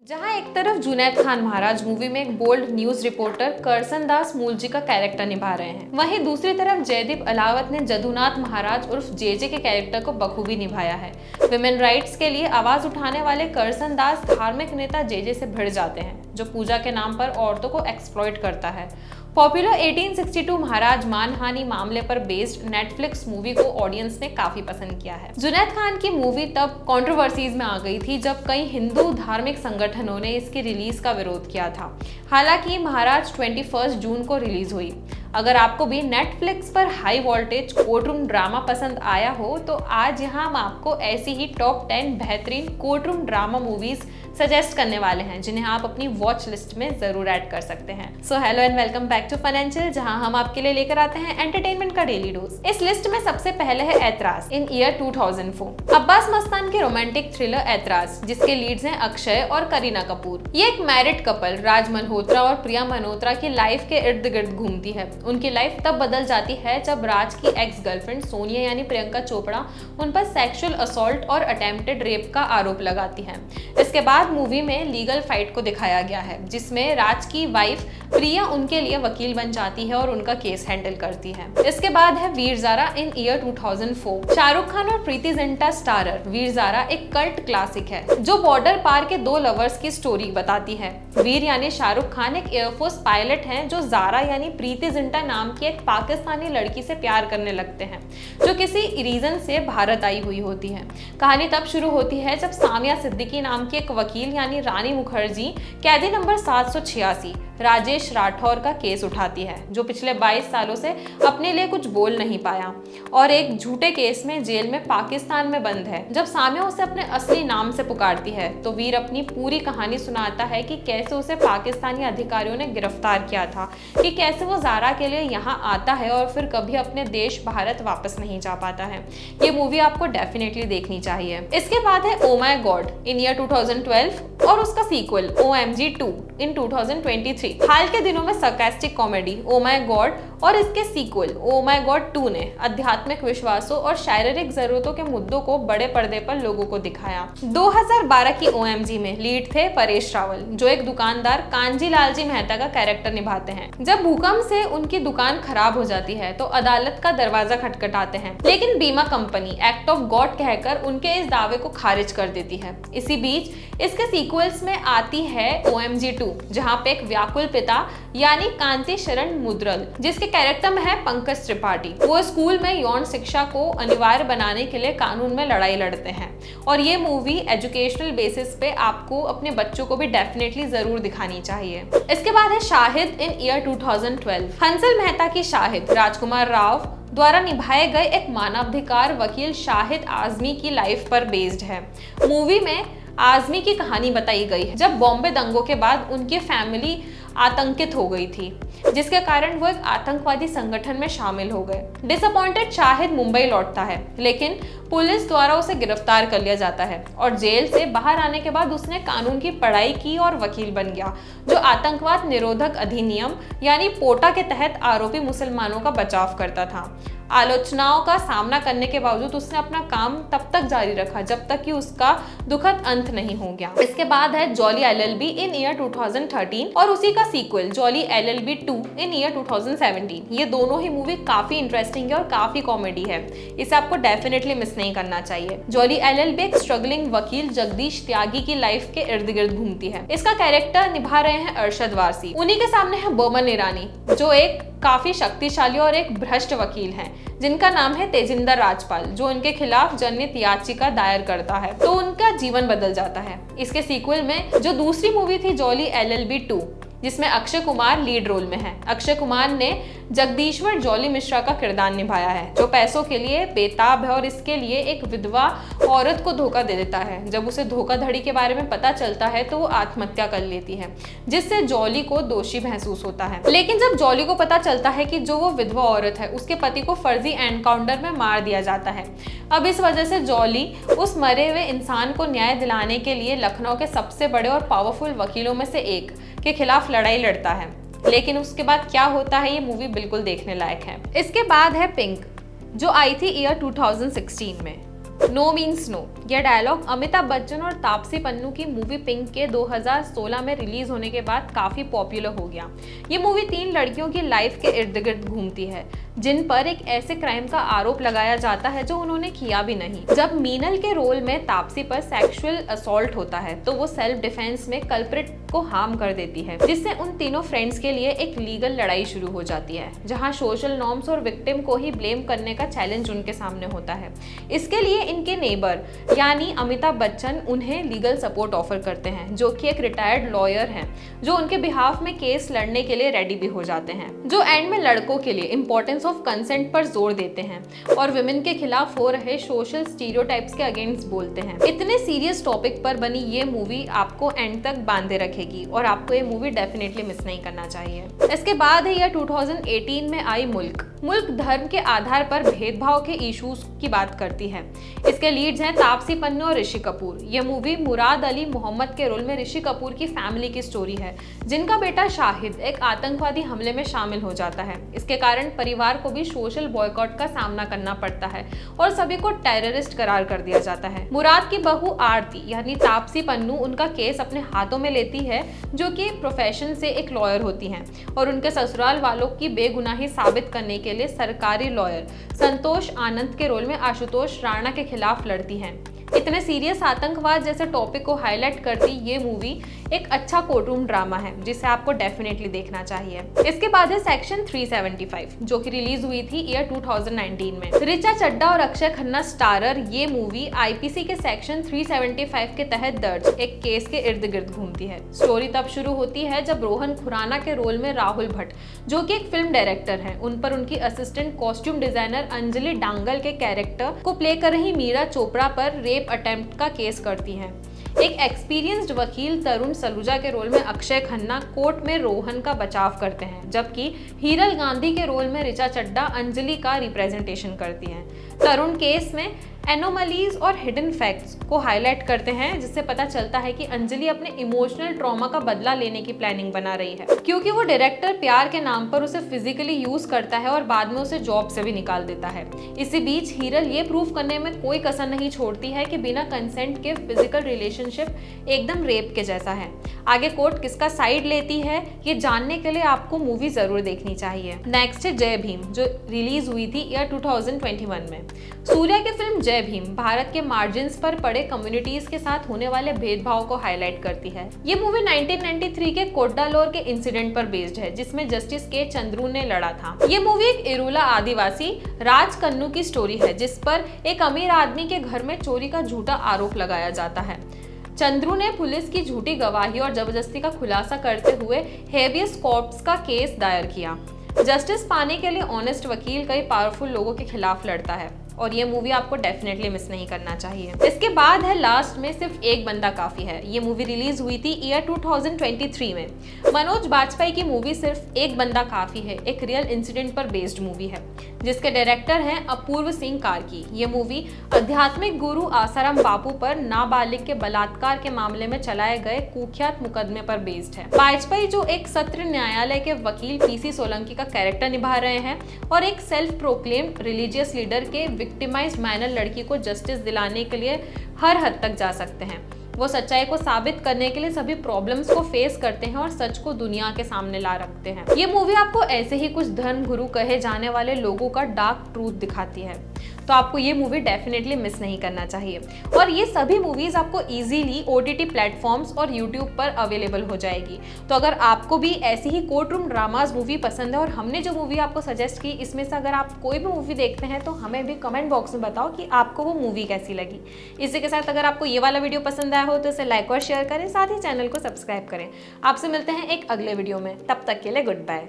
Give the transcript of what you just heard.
जहां एक तरफ जुनैद खान महाराज मूवी में एक बोल्ड न्यूज रिपोर्टर करसन दास मूलजी का कैरेक्टर निभा रहे हैं, वहीं दूसरी तरफ जयदीप अलावत ने जदुनाथ महाराज उर्फ जेजे के कैरेक्टर को बखूबी निभाया है। विमेन राइट्स के लिए आवाज उठाने वाले करसन दास धार्मिक नेता जेजे से भिड़ जाते हैं, जो पूजा के नाम पर औरतों को एक्सप्लॉइट करता है। पॉपुलर 1862 महाराज मानहानि मामले पर बेस्ड नेटफ्लिक्स मूवी को ऑडियंस ने काफी पसंद किया है। जुनैद खान की मूवी तब कंट्रोवर्सीज में आ गई थी जब कई हिंदू धार्मिक संगठनों ने इसकी रिलीज का विरोध किया था। हालांकि महाराज 21 जून को रिलीज हुई। अगर आपको भी नेटफ्लिक्स पर हाई वोल्टेज कोर्टरूम ड्रामा पसंद आया हो तो आज यहाँ हम आपको ऐसी ही टॉप 10 बेहतरीन कोर्टरूम ड्रामा मूवीज सजेस्ट करने वाले हैं, जिन्हें आप अपनी वॉच लिस्ट में जरूर ऐड कर सकते हैं। So hello and welcome back to fun and chill, जहां हम आपके लिए लेकर आते हैं एंटरटेनमेंट का डेली डोज। इस लिस्ट में सबसे पहले है ऐतराज इन ईयर 2004। अब्बास मस्तान की रोमांटिक थ्रिलर ऐतराज, जिसके लीड्स हैं अक्षय और करीना कपूर। ये एक मैरिड कपल राज मल्होत्रा और प्रिया मल्होत्रा की लाइफ के इर्द गिर्द घूमती है। उनकी लाइफ तब बदल जाती है जब राज की एक्स गर्लफ्रेंड सोनिया यानी प्रियंका चोपड़ा उन पर सेक्सुअल असॉल्ट और अटेम्प्टेड रेप का आरोप लगाती है। इसके बाद मूवी में लीगल फाइट को दिखाया गया है, जिसमें राज की वाइफ प्रिया उनके लिए वकील बन जाती है और उनका केस हैंडल करती है। इसके बाद है वीर ज़ारा इन ईयर 2004। शाहरुख खान और प्रीति जिंटा स्टारर वीर ज़ारा एक कल्ट क्लासिक है, जो बॉर्डर पार के दो लवर्स की स्टोरी बताती है। वीर यानी शाहरुख खान एक एयरफोर्स पायलट हैं, जो ज़ारा यानी प्रीति जिंटा नाम की एक पाकिस्तानी लड़की से प्यार करने लगते हैं, जो किसी रीजन से भारत आई हुई होती है। कहानी तब शुरू होती है जब सामिया सिद्दीकी नाम की एक वकील यानी रानी मुखर्जी कैदी नंबर 786 राजेश राठौर का केस उठाती है, जो पिछले 22 सालों से अपने लिए कुछ बोल नहीं पाया और एक झूठे केस में जेल में पाकिस्तान में बंद है। जब सामिया उसे अपने असली नाम से पुकारती है तो वीर अपनी पूरी कहानी सुनाता है कि कैसे उसे पाकिस्तानी अधिकारियों ने गिरफ्तार किया था, कि कैसे वो ज़ारा के लिए यहाँ आता है और फिर कभी अपने देश भारत वापस नहीं जा पाता है। ये मूवी आपको डेफिनेटली देखनी चाहिए। इसके बाद है oh my God in year 2012 और उसका सीक्वल OMG 2 इन 2023। हाल के दिनों में sarcastic comedy oh my God और इसके सीक्वल ओ माय गॉड 2 ने आध्यात्मिक विश्वासों और शारीरिक जरूरतों के मुद्दों को बड़े पर्दे पर लोगों को दिखाया। 2012 की OMG में लीड थे परेश रावल, जो एक दुकानदार कांजी लालजी मेहता का कैरेक्टर निभाते हैं। जब भूकंप से उनकी दुकान खराब हो जाती है तो अदालत का दरवाजा खटखटाते हैं, लेकिन बीमा कंपनी एक्ट ऑफ गॉड कहकर उनके इस दावे को खारिज कर देती है। इसी बीच इसके सीक्वल्स में आती है OMG 2, जहां पे एक व्याकुल पिता यानी कांति शरण मुद्रल, जिसके कैरेक्टर में है पंकज त्रिपाठी, वो स्कूल में यौन शिक्षा को अनिवार्य बनाने के लिए कानून में लड़ाई लड़ते हैं। और ये मूवी एजुकेशनल बेसिस पे आपको अपने बच्चों को भी डेफिनेटली जरूर दिखानी चाहिए। इसके बाद है शाहिद इन ईयर 2012। हंसल मेहता की शाहिद राजकुमार राव द्वारा निभाए गए एक मानवाधिकार वकील शाहिद आजमी की लाइफ पर बेस्ड है। मूवी में आजमी की कहानी बताई गई है, जब बॉम्बे दंगों के बाद उनकी फैमिली आतंकित हो गई थी, जिसके कारण वो एक आतंकवादी संगठन में शामिल हो गए। डिसअपॉइंटेड शाहिद मुंबई लौटता है, लेकिन पुलिस द्वारा उसे गिरफ्तार कर लिया जाता है और जेल से बाहर आने के बाद उसने कानून की पढ़ाई की और वकील बन गया, जो आतंकवाद निरोधक अधिनियम यानी पोटा के तहत आरोपी मुसलमानों का बचाव करता था। आलोचनाओं का सामना करने के बावजूद उसने अपना काम तब तक जारी रखा जब तक कि उसका दुखद अंत नहीं हो गया। इसके बाद है जॉली LLB इन ईयर 2013 और उसी का सीक्वल जॉली LLB 2 इन ईयर 2017। ये दोनों ही मूवी काफी इंटरेस्टिंग है और काफी कॉमेडी है, इसे आपको डेफिनेटली मिस नहीं करना चाहिए। जॉली LLB एक स्ट्रगलिंग वकील जगदीश त्यागी की लाइफ के इर्द गिर्द घूमती है। इसका कैरेक्टर निभा रहे हैं अरशद वारसी। उन्हीं के सामने है बोमन ईरानी, जो एक काफी शक्तिशाली और एक भ्रष्ट वकील हैं, जिनका नाम है तेजिंदर राजपाल, जो उनके खिलाफ जनहित याचिका दायर करता है, तो उनका जीवन बदल जाता है। इसके सीक्वल में जो दूसरी मूवी थी जॉली LLB 2, जिसमें अक्षय कुमार लीड रोल में है। अक्षय कुमार ने जगदीश्वर जॉली मिश्रा का किरदार निभाया है, जो पैसों के लिए बेताब है और इसके लिए एक विधवा औरत को धोखा दे देता है। जब उसे धोखाधड़ी के बारे में पता चलता है तो वो आत्महत्या कर लेती है, जिससे जॉली को दोषी महसूस होता है। लेकिन जब जॉली को पता चलता है कि जो वो विधवा औरत है उसके पति को फर्जी एनकाउंटर में मार दिया जाता है, अब इस वजह से जॉली उस मरे हुए इंसान को न्याय दिलाने के लिए लखनऊ के सबसे बड़े और पावरफुल वकीलों में से एक के खिलाफ लड़ाई लड़ता है। लेकिन उसके बाद क्या होता है, ये मूवी बिल्कुल देखने लायक है। इसके बाद है पिंक, जो आई थी ईयर 2016 में। नो मीन्स नो, यह डायलॉग अमिताभ बच्चन और तापसी पन्नू की मूवी पिंक के 2016 में रिलीज होने के बाद काफी पॉपुलर हो गया। ये मूवी 3 लड़कियों की लाइफ के इर्द गिर्द घूमती है जिन पर एक ऐसे क्राइम का आरोप लगाया जाता है जो उन्होंने किया भी नहीं। जब मीनल के रोल में तापसी पर सेक्सुअल असॉल्ट होता है तो वो सेल्फ डिफेंस में कल्प्रिट को हार्म कर देती है, जिससे उन तीनों फ्रेंड्स के लिए एक लीगल लड़ाई शुरू हो जाती है जहां सोशल नॉर्म्स और विक्टिम को ही ब्लेम करने का चैलेंज उनके सामने होता है। इसके लिए इनके नेबर यानी अमिताभ बच्चन उन्हें लीगल सपोर्ट ऑफर करते हैं, जो कि एक रिटायर्ड लॉयर हैं जो उनके बिहाफ में केस लड़ने के लिए रेडी भी हो जाते हैं, जो एंड में लड़कों के लिए इंपॉर्टेंस ऑफ कंसेंट पर जोर देते हैं और विमेन के खिलाफ हो रहे सोशल स्टीरियोटाइप्स के अगेंस्ट बोलते हैं। इतने सीरियस टॉपिक पर बनी ये मूवी आपको एंड तक बांधे रखेगी और आपको ये मूवी डेफिनेटली मिस नहीं करना चाहिए। इसके बाद है यह 2018 में आई मुल्क धर्म के आधार पर भेदभाव के इश्यूज की बात करती है। इसके लीड्स हैं तापसी पन्नू और ऋषि कपूर। यह मूवी मुराद अली मोहम्मद के रोल में ऋषि कपूर की फैमिली की स्टोरी है, जिनका बेटा शाहिद एक आतंकवादी हमले में शामिल हो जाता है। इसके कारण परिवार को भी सोशल बॉयकॉट का सामना करना पड़ता है और सभी को टेररिस्ट करार कर दिया जाता है। मुराद की बहू आरती यानी तापसी पन्नू उनका केस अपने हाथों में लेती है, जो कि प्रोफेशन से एक लॉयर होती हैं और उनके ससुराल वालों की बेगुनाही साबित करने के लिए सरकारी लॉयर संतोष आनंद के रोल में आशुतोष राणा के खिलाफ लड़ती हैं। इतने सीरियस आतंकवाद जैसे टॉपिक को हाईलाइट करती ये मूवी एक अच्छा कोर्टरूम ड्रामा है जिसे आपको डेफिनेटली देखना चाहिए। इसके बाद है सेक्शन 375 जो कि रिलीज हुई थी ईयर 2019 में। ऋचा चड्ढा और अक्षय खन्ना स्टारर ये मूवी आईपीसी के सेक्शन 375 के तहत दर्ज एक केस के इर्द गिर्द घूमती है। स्टोरी तब शुरू होती है जब रोहन खुराना के रोल में राहुल भट्ट, जो कि एक फिल्म डायरेक्टर हैं, उन पर उनकी assistant costume designer Anjali Dangal के कैरेक्टर को प्ले कर रही मीरा चोपड़ा पर रेप अटेम्प्ट का केस करती हैं। एक एक्सपीरियंस्ड वकील तरुण सलूजा के रोल में अक्षय खन्ना कोर्ट में रोहन का बचाव करते हैं, जबकि हीरल गांधी के रोल में ऋचा चड्ढा अंजलि का रिप्रेजेंटेशन करती हैं। तरुण केस में एनोमलीज और हिडन फैक्ट्स को हाईलाइट करते हैं, जिससे पता चलता है कि अंजलि अपने इमोशनल ट्रॉमा का बदला लेने की प्लानिंग बना रही है, क्योंकि वो डायरेक्टर प्यार के नाम पर उसे फिजिकली यूज करता है और बाद में उसे जॉब से भी निकाल देता है। इसी बीच हीरल ये प्रूव करने में कोई कसर नहीं छोड़ती है कि बिना कंसेंट के फिजिकल रिलेशनशिप एकदम रेप के जैसा है। आगे कोर्ट किसका साइड लेती है ये जानने के लिए आपको मूवी जरूर देखनी चाहिए। नेक्स्ट है जय भीम, जो रिलीज हुई थी ईयर 2021 में। सूर्या की फिल्म जय भीम भारत के मार्जिन्स पर पड़े कम्युनिटीज के साथ होने वाले भेदभाव को हाईलाइट करती है। ये मूवी 1993 के कोड्डालोर के इंसिडेंट पर बेस्ड है, जिसमें जस्टिस के चंद्रू ने लड़ा था। ये मूवी एक इरुला आदिवासी राज कन्नू की स्टोरी है, जिस पर एक अमीर आदमी के घर में चोरी का झूठा आरोप लगाया जाता है। चंद्रू ने पुलिस की झूठी गवाही और जबरदस्ती का खुलासा करते हुए हेबियस कॉर्पस का केस दायर किया। जस्टिस पाने के लिए ऑनेस्ट वकील कई पावरफुल लोगों के खिलाफ लड़ता है और ये मूवी आपको डेफिनेटली मिस नहीं करना चाहिए। इसके बाद है लास्ट में सिर्फ एक बंदा काफी है। ये मूवी रिलीज हुई थी ईयर 2023 में। मनोज बाजपेयी की मूवी सिर्फ एक बंदा काफी है एक रियल इंसिडेंट पर बेस्ड मूवी है, जिसके डायरेक्टर हैं अपूर्व सिंह कार्की। ये मूवी आध्यात्मिक गुरु आसाराम बापू पर नाबालिग के बलात्कार के मामले में चलाए गए कुख्यात मुकदमे पर बेस्ड है। बाजपेयी जो एक सत्र न्यायालय के वकील पीसी सोलंकी का कैरेक्टर निभा रहे हैं और एक सेल्फ प्रोक्लेम्ड रिलीजियस लीडर के विक्टिमाइज्ड माइनर लड़की को जस्टिस दिलाने के लिए हर हद तक जा सकते हैं। वो सच्चाई को साबित करने के लिए सभी प्रॉब्लम्स को फेस करते हैं और सच को दुनिया के सामने ला रखते हैं। ये मूवी आपको ऐसे ही कुछ धर्म गुरु कहे जाने वाले लोगों का डार्क ट्रूथ दिखाती है, तो आपको ये मूवी डेफिनेटली मिस नहीं करना चाहिए। और ये सभी मूवीज आपको इजीली ओटीटी प्लेटफॉर्म्स और यूट्यूब पर अवेलेबल हो जाएगी। तो अगर आपको भी ऐसी ही कोर्ट रूम ड्रामाज मूवी पसंद है और हमने जो मूवी आपको सजेस्ट की इसमें से अगर आप कोई भी मूवी देखते हैं तो हमें भी कमेंट बॉक्स में बताओ कि आपको वो मूवी कैसी लगी। इसी के साथ अगर आपको ये वाला वीडियो पसंद आया हो तो इसे लाइक और शेयर करें, साथ ही चैनल को सब्सक्राइब करें। आपसे मिलते हैं एक अगले वीडियो में, तब तक के लिए गुड बाय।